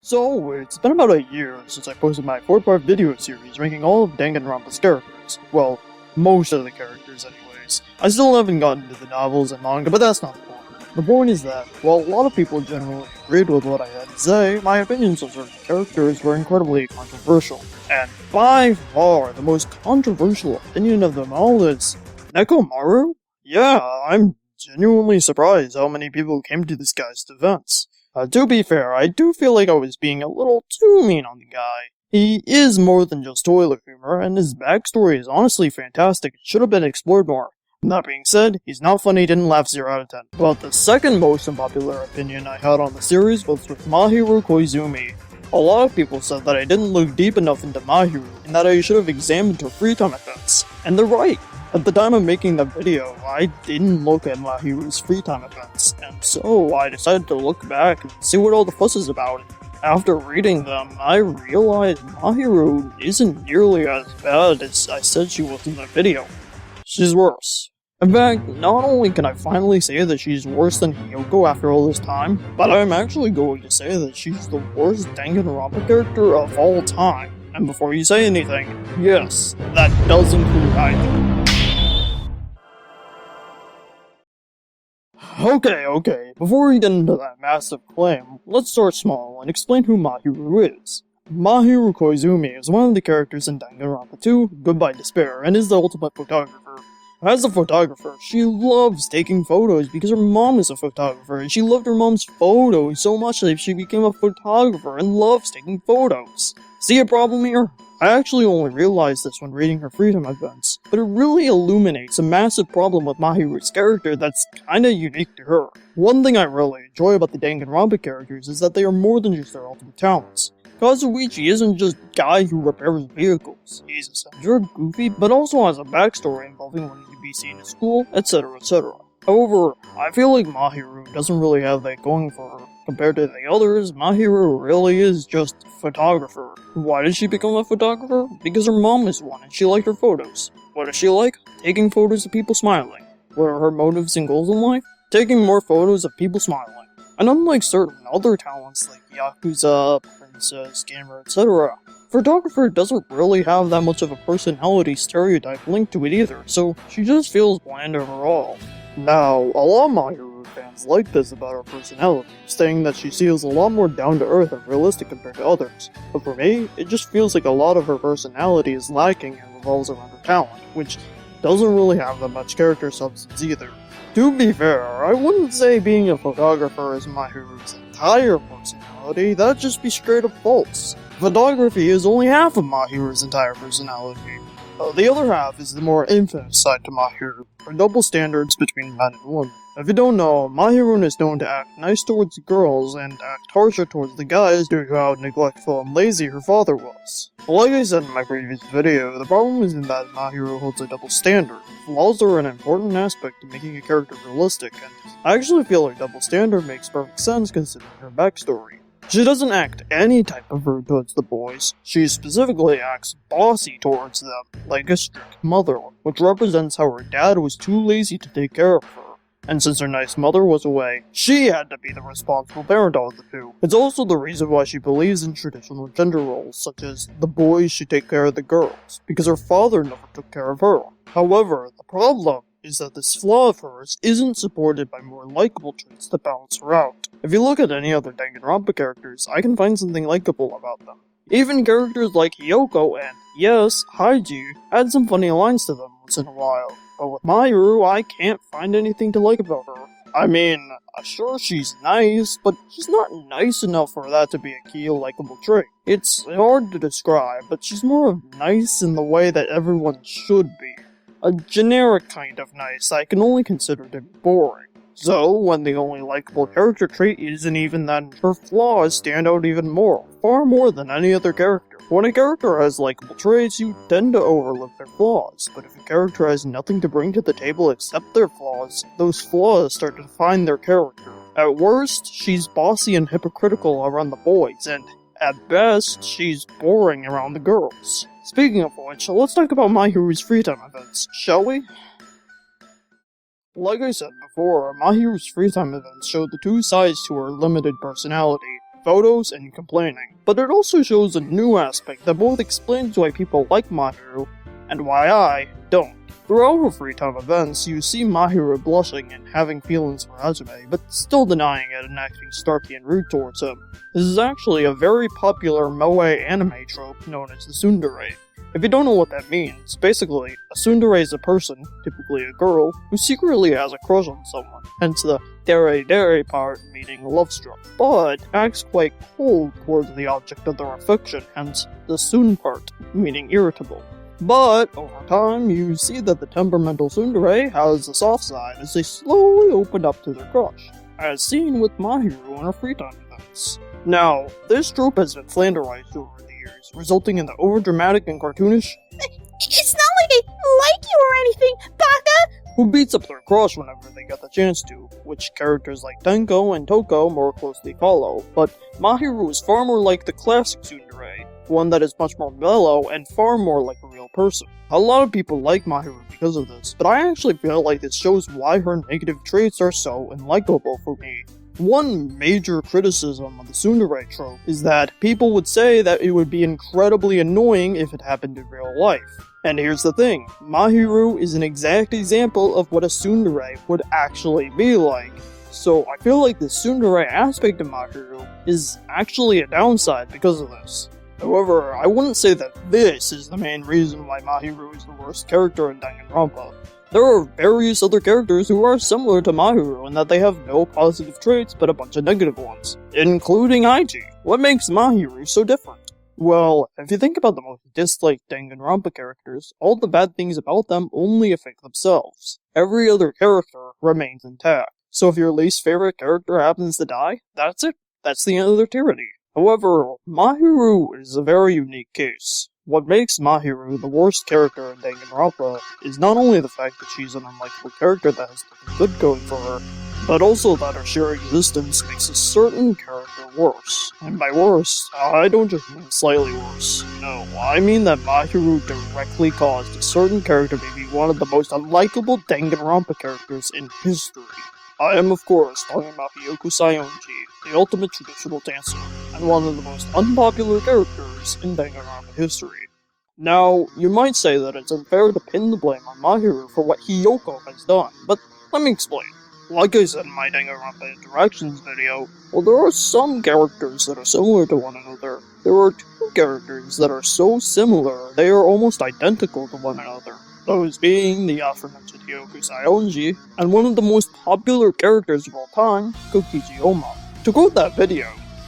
So, it's been about a year since I posted my 4-part video series ranking all of Danganronpa's characters. Well, most of the characters anyways. I still haven't gotten to the novels and manga, but that's not the point. The point is that, while a lot of people generally agreed with what I had to say, my opinions on certain characters were incredibly controversial. And by far, the most controversial opinion of them all is Mahiru? Yeah, I'm genuinely surprised how many people came to this guy's defense. To be fair, I do feel like I was being a little too mean on the guy. He is more than just toilet humor, and his backstory is honestly fantastic and should have been explored more. That being said, he's not funny, didn't laugh 0 out of 10. But the second most unpopular opinion I had on the series was with Mahiru Koizumi. A lot of people said that I didn't look deep enough into Mahiru, and that I should have examined her free time events. And they're right. At the time of making the video, I didn't look at Mahiru's free time events, and so I decided to look back and see what all the fuss is about. After reading them, I realized Mahiru isn't nearly as bad as I said she was in the video. She's worse. In fact, not only can I finally say that she's worse than Hiyoko after all this time, but I'm actually going to say that she's the worst Danganronpa character of all time. And before you say anything, yes, that does include Hiyoko. Okay, before we get into that massive claim, let's start small and explain who Mahiru is. Mahiru Koizumi is one of the characters in Danganronpa 2, Goodbye Despair, and is the ultimate photographer. As a photographer, she loves taking photos because her mom is a photographer, and she loved her mom's photos so much that she became a photographer and loves taking photos. See a problem here? I actually only realized this when reading her freedom events, but it really illuminates a massive problem with Mahiru's character that's kinda unique to her. One thing I really enjoy about the Danganronpa characters is that they are more than just their ultimate talents. Kazuichi isn't just a guy who repairs vehicles. He's eccentric, goofy, but also has a backstory involving wanting to be seen at school, etc, etc. However, I feel like Mahiru doesn't really have that going for her. Compared to the others, Mahiru really is just a photographer. Why did she become a photographer? Because her mom is one and she liked her photos. What does she like? Taking photos of people smiling. What are her motives and goals in life? Taking more photos of people smiling. And unlike certain other talents like Yakuza, Princess, Gamer, etc., photographer doesn't really have that much of a personality stereotype linked to it either, so she just feels bland overall. Now, a lot of Mahiru fans like this about her personality, saying that she feels a lot more down-to-earth and realistic compared to others. But for me, it just feels like a lot of her personality is lacking and revolves around her talent, which doesn't really have that much character substance either. To be fair, I wouldn't say being a photographer is Mahiru's entire personality, that'd just be straight up false. Photography is only half of Mahiru's entire personality. The other half is the more infamous side to Mahiru, her double standards between men and women. If you don't know, Mahiru is known to act nice towards girls and act harsher towards the guys due to how neglectful and lazy her father was. Like I said in my previous video, the problem isn't that Mahiru holds a double standard. Flaws are an important aspect of making a character realistic, and I actually feel like double standard makes perfect sense considering her backstory. She doesn't act any type of rude towards the boys, she specifically acts bossy towards them, like a strict mother, which represents how her dad was too lazy to take care of her. And since her nice mother was away, she had to be the responsible parent of the two. It's also the reason why she believes in traditional gender roles, such as the boys should take care of the girls, because her father never took care of her. However, the problem is that this flaw of hers isn't supported by more likable traits that balance her out. If you look at any other Danganronpa characters, I can find something likable about them. Even characters like Hiyoko and, yes, Haiji had some funny lines to them once in a while. But with Mahiru, I can't find anything to like about her. I mean, sure she's nice, but she's not nice enough for that to be a key likable trait. It's hard to describe, but she's more of nice in the way that everyone should be. A generic kind of nice I can only consider to be boring. So, when the only likable character trait isn't even that, her flaws stand out even more, far more than any other character. When a character has likable traits, you tend to overlook their flaws, but if a character has nothing to bring to the table except their flaws, those flaws start to define their character. At worst, she's bossy and hypocritical around the boys, and at best, she's boring around the girls. Speaking of which, let's talk about Mahiru's free time events, shall we? Like I said before, Mahiru's free time events showed the two sides to her limited personality. photos, and complaining. But it also shows a new aspect that both explains why people like Mahiru and why I don't. Throughout her free time events, you see Mahiru blushing and having feelings for Hajime, but still denying it and acting snarky and rude towards him. This is actually a very popular moe anime trope known as the Tsundere. If you don't know what that means, basically, a tsundere is a person, typically a girl, who secretly has a crush on someone, hence the dere part meaning love-struck, but acts quite cold towards the object of their affection, hence the tsun part, meaning irritable. But, over time, you see that the temperamental tsundere has a soft side as they slowly open up to their crush, as seen with Mahiru in her free time events. Now, this trope has been flanderized over the years, resulting in the overdramatic and cartoonish It's not like I like you or anything, Baka! Who beats up their crush whenever they get the chance to, which characters like Tenko and Toko more closely follow, but Mahiru is far more like the classic tsundere, one that is much more mellow and far more like a real person. A lot of people like Mahiru because of this, but I actually feel like this shows why her negative traits are so unlikable for me. One major criticism of the tsundere trope is that people would say that it would be incredibly annoying if it happened in real life. And here's the thing, Mahiru is an exact example of what a tsundere would actually be like. So I feel like the tsundere aspect of Mahiru is actually a downside because of this. However, I wouldn't say that this is the main reason why Mahiru is the worst character in Danganronpa. There are various other characters who are similar to Mahiru in that they have no positive traits but a bunch of negative ones, including Aiji. What makes Mahiru so different? Well, if you think about the most disliked Danganronpa characters, all the bad things about them only affect themselves. Every other character remains intact. So if your least favorite character happens to die, that's it. That's the end of their tyranny. However, Mahiru is a very unique case. What makes Mahiru the worst character in Danganronpa is not only the fact that she's an unlikable character that has nothing good going for her, but also that her sheer existence makes a certain character worse. And by worse, I don't just mean slightly worse. No, I mean that Mahiru directly caused a certain character to be one of the most unlikable Danganronpa characters in history. I am, of course, talking about Hiyoko the ultimate traditional dancer, and one of the most unpopular characters in Danganronpa history. Now, you might say that it's unfair to pin the blame on Mahiru for what Hiyoko has done, but let me explain. Like I said in my Danganronpa Interactions video, while there are some characters that are similar to one another, there are two characters that are so similar they are almost identical to one another. Those being the aforementioned Hiyoko and one of the most popular characters of all time, Kokichi Oma. To quote that video,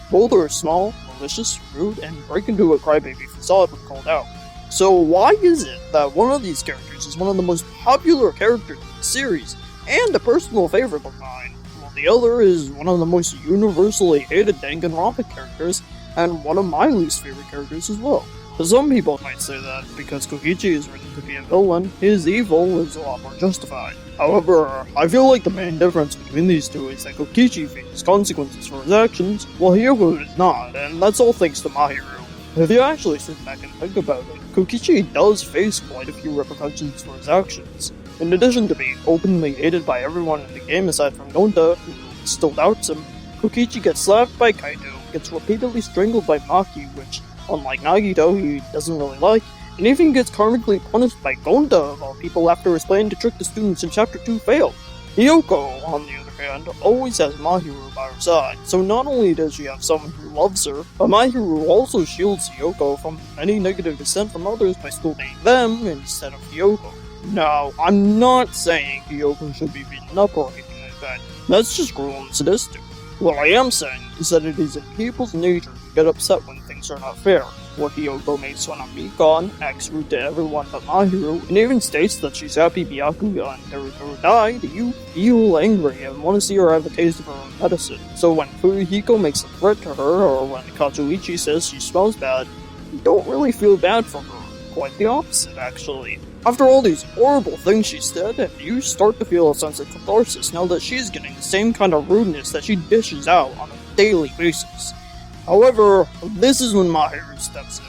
both are small, malicious, rude, and break into a crybaby facade when called out. So why is it that one of these characters is one of the most popular characters in the series, and a personal favorite of mine, while the other is one of the most universally hated Danganronpa characters, and one of my least favorite characters as well? Some people might say that because Kokichi is written to be a villain, his evil is a lot more justified. However, I feel like the main difference between these two is that Kokichi faces consequences for his actions, while Hiyoko does not, and that's all thanks to Mahiru. If you actually sit back and think about it, Kokichi does face quite a few repercussions for his actions. In addition to being openly hated by everyone in the game aside from Gonta, who still doubts him, Kokichi gets slapped by Kaito, gets repeatedly strangled by Maki, which, unlike Nagito, he doesn't really like, and even gets karmically punished by Gonta of all people after his plan to trick the students in Chapter 2 failed. Hiyoko, on the other hand, always has Mahiru by her side, so not only does she have someone who loves her, but Mahiru also shields Hiyoko from any negative dissent from others by scolding them instead of Hiyoko. Now, I'm not saying Hiyoko should be beaten up or anything like that, that's just cruel and sadistic. What I am saying is that it is in people's nature to get upset when things are not fair, where Hiyoko makes fun of Mikan, acts rude to everyone but Mahiru, and even states that she's happy Byakuya and Terutoru died. You feel angry and want to see her have a taste of her own medicine. So when Furihiko makes a threat to her, or when Katsuichi says she smells bad, you don't really feel bad for her. Quite the opposite, actually. After all these horrible things she said, you start to feel a sense of catharsis now that she's getting the same kind of rudeness that she dishes out on a daily basis. However, this is when Mahiru steps in.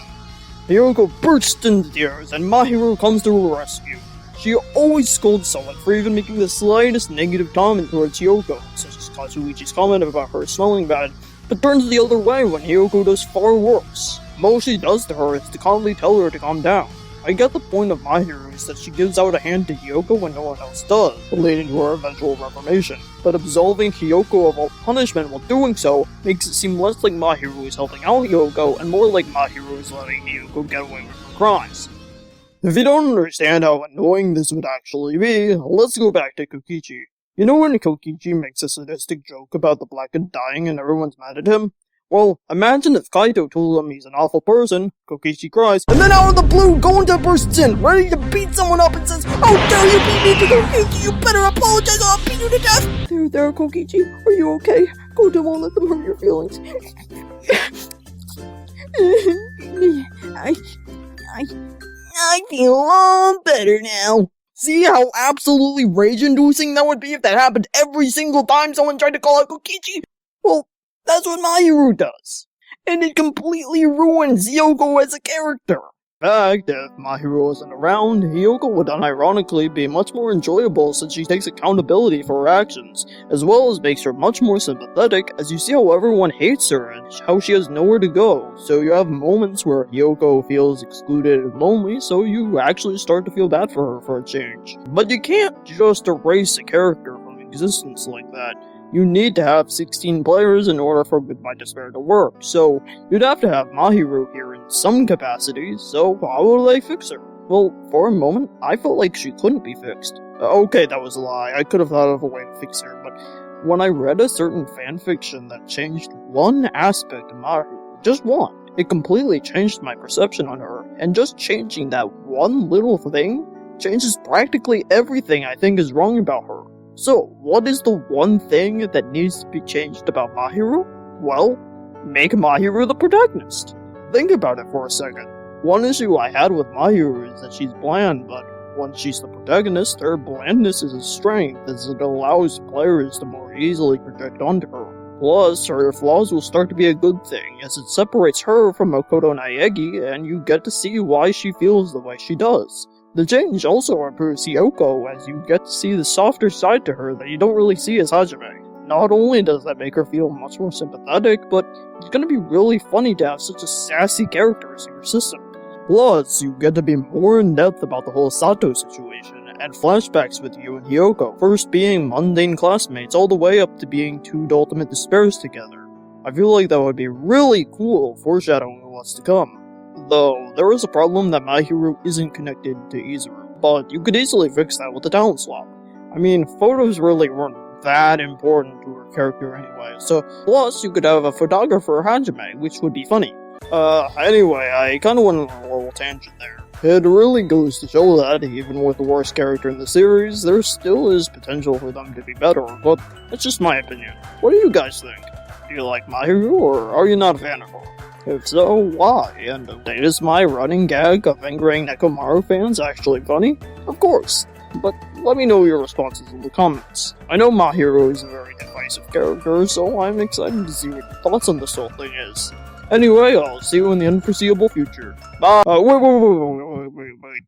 Hiyoko bursts into tears, and Mahiru comes to her rescue. She always scolds someone for even making the slightest negative comment towards Hiyoko, such as Katsuichi's comment about her smelling bad, but turns the other way when Hiyoko does far worse. Most she does to her is to calmly tell her to calm down. I get the point of Mahiru is that she gives out a hand to Hiyoko when no one else does, leading to her eventual reformation. But absolving Hiyoko of all punishment while doing so makes it seem less like Mahiru is helping out Hiyoko and more like Mahiru is letting Hiyoko get away with her crimes. If you don't understand how annoying this would actually be, let's go back to Kokichi. You know when Kokichi makes a sadistic joke about the blackened dying and everyone's mad at him? Well, imagine if Kaito told him he's an awful person, Kokichi cries, and then out of the blue, Gonta bursts in, ready to beat someone up and says, "How dare you beat me to Kokichi, you better apologize or I'll beat you to death!" There, Kokichi, are you okay? Gonta won't let them hurt your feelings. I feel a lot better now. See how absolutely rage-inducing that would be if that happened every single time someone tried to call out Kokichi? Well, that's what Mahiru does. And it completely ruins Hiyoko as a character. In fact, if Mahiru wasn't around, Hiyoko would unironically be much more enjoyable since she takes accountability for her actions, as well as makes her much more sympathetic as you see how everyone hates her and how she has nowhere to go. So you have moments where Hiyoko feels excluded and lonely, so you actually start to feel bad for her for a change. But you can't just erase a character from existence like that. You need to have 16 players in order for Goodbye Despair to work, so you'd have to have Mahiru here in some capacity, so how will they fix her? Well, for a moment, I felt like she couldn't be fixed. Okay, that was a lie, I could have thought of a way to fix her, but when I read a certain fanfiction that changed one aspect of Mahiru, just one, it completely changed my perception on her, and just changing that one little thing changes practically everything I think is wrong about her. So, what is the one thing that needs to be changed about Mahiru? Well, make Mahiru the protagonist. Think about it for a second. One issue I had with Mahiru is that she's bland, but once she's the protagonist, her blandness is a strength as it allows players to more easily project onto her. Plus, her flaws will start to be a good thing, as it separates her from Makoto Naegi, and you get to see why she feels the way she does. The change also improves Hiyoko, as you get to see the softer side to her that you don't really see as Hajime. Not only does that make her feel much more sympathetic, but it's gonna be really funny to have such a sassy character as your system. Plus, you get to be more in-depth about the whole Sato situation, and flashbacks with you and Hiyoko, first being mundane classmates all the way up to being two ultimate despairs together. I feel like that would be really cool foreshadowing what's to come. Though, there is a problem that Mahiru isn't connected to Izuru, but you could easily fix that with a talent swap. I mean, photos really weren't that important to her character anyway, so plus you could have a photographer Hajime, which would be funny. Anyway, I kinda went on a little tangent there. It really goes to show that, even with the worst character in the series, there still is potential for them to be better, but that's just my opinion. What do you guys think? Do you like Mahiru, or are you not a fan of her? If so, why? And is my running gag of angering Nekomaru fans actually funny? Of course, but let me know your responses in the comments. I know Mahiru is a very divisive character, so I'm excited to see what your thoughts on this whole thing is. Anyway, I'll see you in the unforeseeable future. Bye! Wait.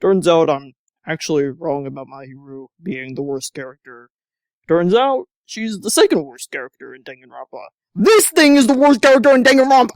Turns out I'm actually wrong about Mahiru being the worst character. Turns out, she's the second worst character in Danganronpa. This thing is the worst character in Danganronpa!